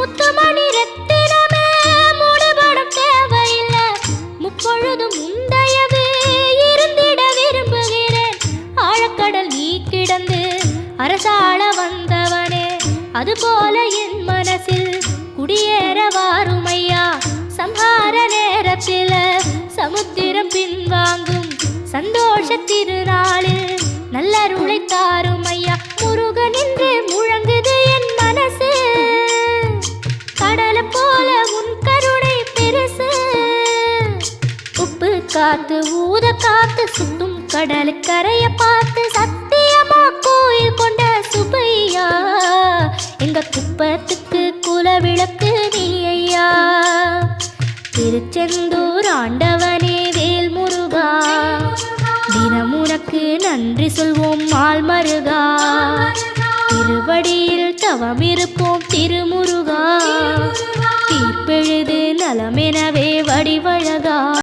முத்துமணி ரத்தினமே மூடுபடம் தேவையில்லை முப்பொழுதும் முந்தையவே இருந்திட விரும்புகிறேன் ஆழக்கடல் நீ கிடந்து அரசாள வந்தவனே அதுபோல என் மனசில் குடியேற வாருமையா சம்ஹார நேரத்தில் சமுத்திரம் பின்வாங்கும் சந்தோஷ திருநாளில் நல்லருளை தாருமையா முருகன் என்று முழங்குது என் மனசு கடலை போல உன் கருணை பெருசு உப்பு காத்து ஊத காத்து சுத்தும் கடலுக்கரைய பார்த்து சத்தியமா கோயில் கொண்ட சுப்பையா எங்க குப்பத்துக்கு குலவிளக்கு நீ ஐயா திருச்செந்தூர் ஆண்டவனே வேல் முருகா தினம் உனக்கு நன்றி சொல்வோம் மால் மருகா திருவடியில் தவம் இருப்போம் திருமுருகா